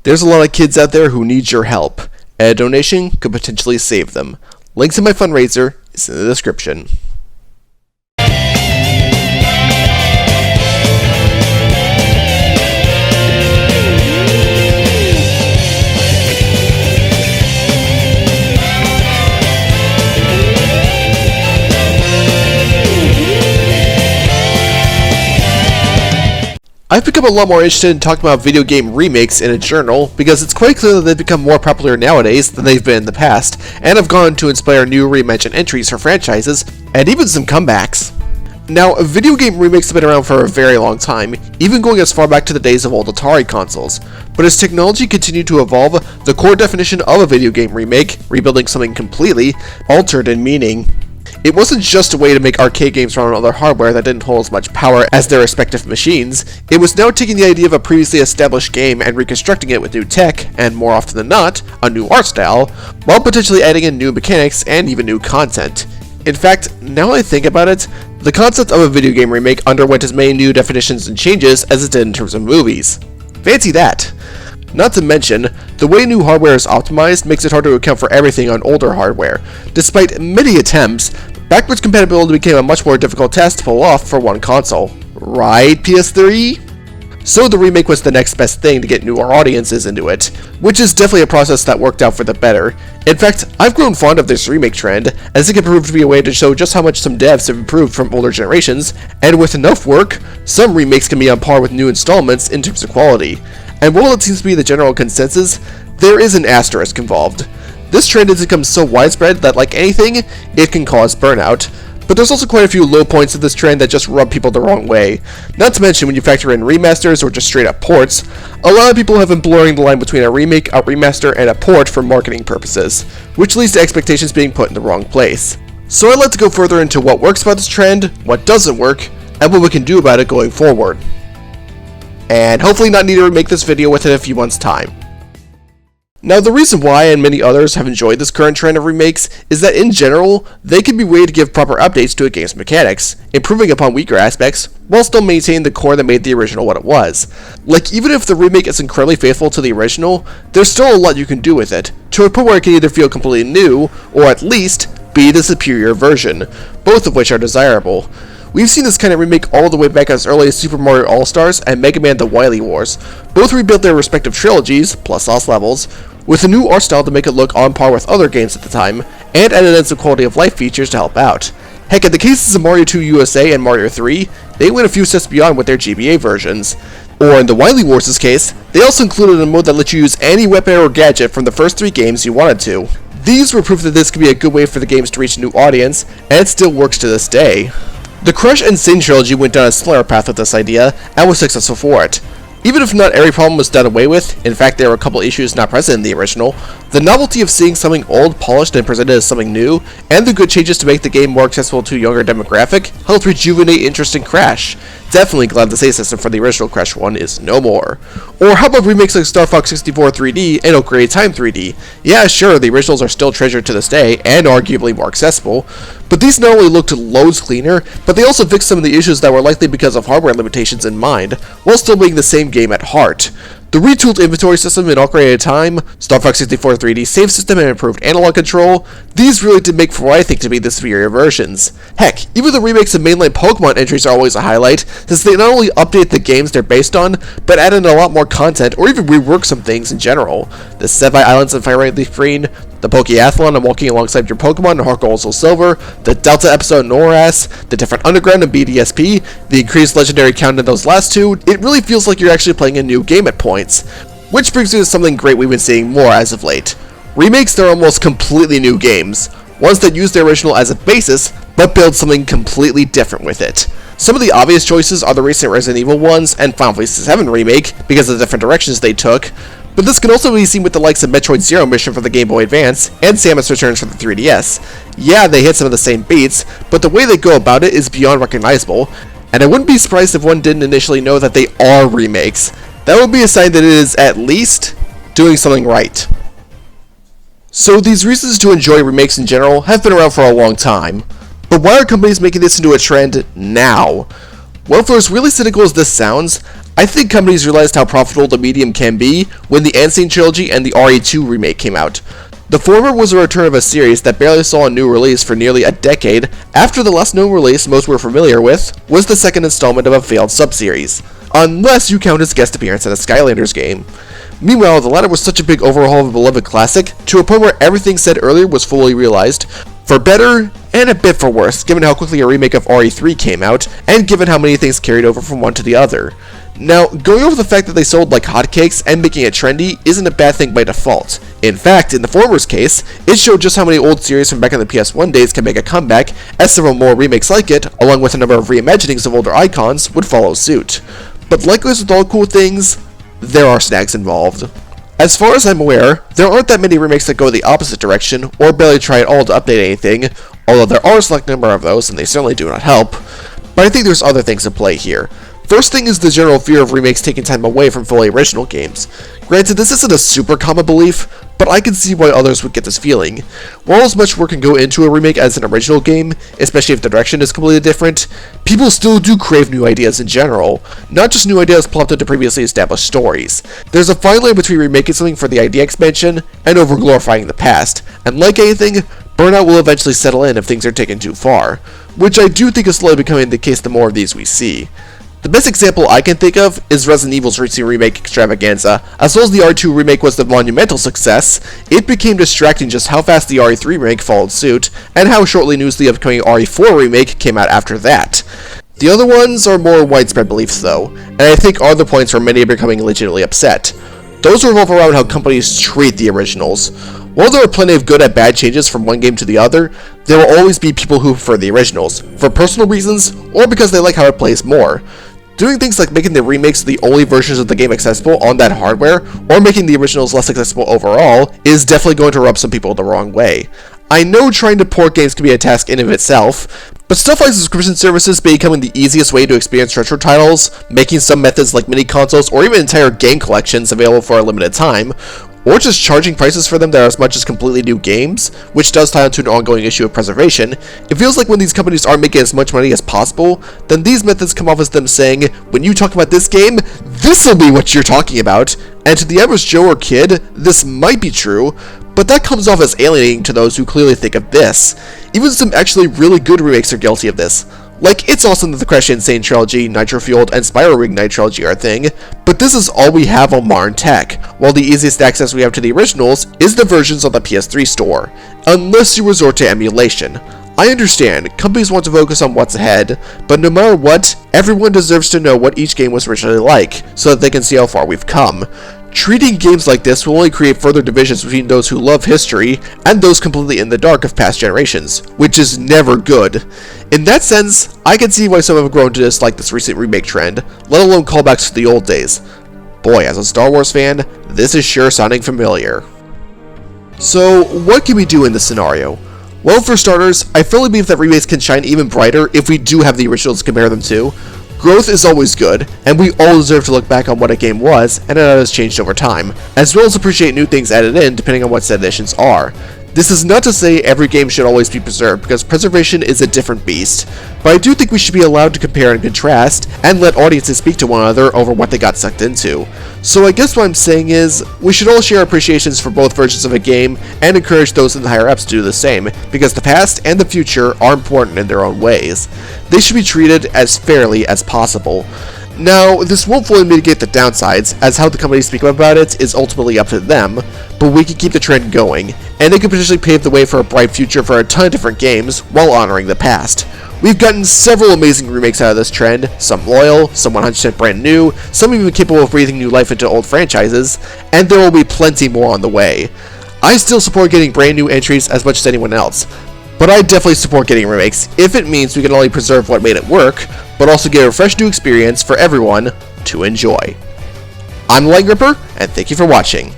There's a lot of kids out there who need your help, and a donation could potentially save them. Link to my fundraiser is in the description. I've become a lot more interested in talking about video game remakes in a journal because it's quite clear that they've become more popular nowadays than they've been in the past, and have gone to inspire new reimagined entries for franchises, and even some comebacks. Now, video game remakes have been around for a very long time, even going as far back to the days of old Atari consoles. But as technology continued to evolve, the core definition of a video game remake, rebuilding something completely, altered in meaning. It wasn't just a way to make arcade games run on other hardware that didn't hold as much power as their respective machines. It was now taking the idea of a previously established game and reconstructing it with new tech, and more often than not, a new art style, while potentially adding in new mechanics and even new content. In fact, now I think about it, the concept of a video game remake underwent as many new definitions and changes as it did in terms of movies. Fancy that! Not to mention, the way new hardware is optimized makes it hard to account for everything on older hardware. Despite many attempts, backwards compatibility became a much more difficult task to pull off for one console. Right, PS3? So the remake was the next best thing to get newer audiences into it, which is definitely a process that worked out for the better. In fact, I've grown fond of this remake trend, as it can prove to be a way to show just how much some devs have improved from older generations, and with enough work, some remakes can be on par with new installments in terms of quality. And while it seems to be the general consensus, there is an asterisk involved. This trend has become so widespread that, like anything, it can cause burnout. But there's also quite a few low points of this trend that just rub people the wrong way. Not to mention when you factor in remasters or just straight up ports, a lot of people have been blurring the line between a remake, a remaster, and a port for marketing purposes, which leads to expectations being put in the wrong place. So I'd like to go further into what works about this trend, what doesn't work, and what we can do about it going forward. And hopefully not need to remake this video within a few months' time. Now, the reason why I and many others have enjoyed this current trend of remakes is that in general, they can be a way to give proper updates to a game's mechanics, improving upon weaker aspects, while still maintaining the core that made the original what it was. Like, even if the remake is incredibly faithful to the original, there's still a lot you can do with it, to a point where it can either feel completely new, or at least, be the superior version, both of which are desirable. We've seen this kind of remake all the way back as early as Super Mario All-Stars and Mega Man The Wily Wars. Both rebuilt their respective trilogies, plus lost levels, with a new art style to make it look on par with other games at the time, and added in some quality of life features to help out. Heck, in the cases of Mario 2 USA and Mario 3, they went a few steps beyond with their GBA versions. Or in the Wily Wars' case, they also included a mode that lets you use any weapon or gadget from the first 3 games you wanted to. These were proof that this could be a good way for the games to reach a new audience, and it still works to this day. The Crush and Sin trilogy went down a similar path with this idea, and was successful for it. Even if not every problem was done away with, in fact there were a couple issues not present in the original, the novelty of seeing something old polished and presented as something new, and the good changes to make the game more accessible to a younger demographic, helped rejuvenate interest in Crash. Definitely glad the save system for the original Crash 1 is no more. Or how about remakes like Star Fox 64 3D and Ocarina of Time 3D? Yeah, sure, the originals are still treasured to this day, and arguably more accessible, but these not only looked loads cleaner, but they also fixed some of the issues that were likely because of hardware limitations in mind, while still being the same game at heart. The retooled inventory system in Ocarina of Time, Star Fox 64 3D save system, and improved analog control, these really did make for what I think to be the superior versions. Heck, even the remakes of mainline Pokemon entries are always a highlight, since they not only update the games they're based on, but add in a lot more content, or even rework some things in general. The Sevi Islands and Fire Red Leaf Green, the Pokeathlon and walking alongside your Pokemon in Heart Gold Soul Silver, the Delta episode in Noras, the different Underground and BDSP, the increased legendary count in those last two, it really feels like you're actually playing a new game at points. Which brings me to something great we've been seeing more as of late. Remakes that are almost completely new games, ones that use their original as a basis, but build something completely different with it. Some of the obvious choices are the recent Resident Evil ones and Final Fantasy VII Remake, because of the different directions they took, but this can also be seen with the likes of Metroid Zero Mission for the Game Boy Advance, and Samus Returns for the 3DS. Yeah, they hit some of the same beats, but the way they go about it is beyond recognizable, and I wouldn't be surprised if one didn't initially know that they are remakes. That would be a sign that it is, at least, doing something right. So these reasons to enjoy remakes in general have been around for a long time, but why are companies making this into a trend now? Well, for as really cynical as this sounds, I think companies realized how profitable the medium can be when the Unseen Trilogy and the RE2 remake came out. The former was a return of a series that barely saw a new release for nearly a decade after the last known release most were familiar with was the second installment of a failed sub-series, unless you count its guest appearance in a Skylanders game. Meanwhile, the latter was such a big overhaul of a beloved classic, to a point where everything said earlier was fully realized, for better and a bit for worse, given how quickly a remake of RE3 came out, and given how many things carried over from one to the other. Now, going over the fact that they sold like hotcakes and making it trendy isn't a bad thing by default. In fact, in the former's case, it showed just how many old series from back in the PS1 days can make a comeback, as several more remakes like it, along with a number of reimaginings of older icons, would follow suit. But like as with all cool things, there are snags involved. As far as I'm aware, there aren't that many remakes that go the opposite direction, or barely try at all to update anything, although there are a select number of those, and they certainly do not help. But I think there's other things at play here. First thing is the general fear of remakes taking time away from fully original games. Granted, this isn't a super common belief, but I can see why others would get this feeling. While as much work can go into a remake as an original game, especially if the direction is completely different, people still do crave new ideas in general, not just new ideas plopped into previously established stories. There's a fine line between remaking something for the idea expansion and over-glorifying the past, and like anything, burnout will eventually settle in if things are taken too far, which I do think is slowly becoming the case the more of these we see. The best example I can think of is Resident Evil's recent remake extravaganza. As well as the R2 remake was the monumental success, it became distracting just how fast the RE3 remake followed suit, and how shortly news the upcoming RE4 remake came out after that. The other ones are more widespread beliefs though, and I think are the points where many are becoming legitimately upset. Those revolve around how companies treat the originals. While there are plenty of good and bad changes from one game to the other, there will always be people who prefer the originals, for personal reasons, or because they like how it plays more. Doing things like making the remakes the only versions of the game accessible on that hardware, or making the originals less accessible overall, is definitely going to rub some people the wrong way. I know trying to port games can be a task in and of itself, but stuff like subscription services becoming the easiest way to experience retro titles, making some methods like mini consoles or even entire game collections available for a limited time, or just charging prices for them that are as much as completely new games, which does tie into an ongoing issue of preservation, it feels like when these companies aren't making as much money as possible, then these methods come off as them saying, when you talk about this game, this'll be what you're talking about, and to the average Joe or kid, this might be true, but that comes off as alienating to those who clearly think of this. Even some actually really good remakes are guilty of this. Like, it's awesome that the Crash Insane trilogy, Nitro Fueled, and Spyro Reignite trilogy are a thing, but this is all we have on modern tech, while the easiest access we have to the originals is the versions on the PS3 store, unless you resort to emulation. I understand, companies want to focus on what's ahead, but no matter what, everyone deserves to know what each game was originally like, so that they can see how far we've come. Treating games like this will only create further divisions between those who love history and those completely in the dark of past generations, which is never good. In that sense, I can see why some have grown to dislike this recent remake trend, let alone callbacks to the old days. Boy, as a Star Wars fan, this is sure sounding familiar. So, what can we do in this scenario? Well, for starters, I firmly believe that remakes can shine even brighter if we do have the originals to compare them to. Growth is always good, and we all deserve to look back on what a game was and how it has changed over time, as well as appreciate new things added in depending on what said additions are. This is not to say every game should always be preserved, because preservation is a different beast, but I do think we should be allowed to compare and contrast, and let audiences speak to one another over what they got sucked into. So I guess what I'm saying is, we should all share appreciations for both versions of a game, and encourage those in the higher ups to do the same, because the past and the future are important in their own ways. They should be treated as fairly as possible. Now, this won't fully mitigate the downsides, as how the companies speak about it is ultimately up to them, but we can keep the trend going, and it could potentially pave the way for a bright future for a ton of different games, while honoring the past. We've gotten several amazing remakes out of this trend, some loyal, some 100% brand new, some even capable of breathing new life into old franchises, and there will be plenty more on the way. I still support getting brand new entries as much as anyone else, but I definitely support getting remakes if it means we can not only preserve what made it work, but also get a fresh new experience for everyone to enjoy. I'm Light Gripper, and thank you for watching.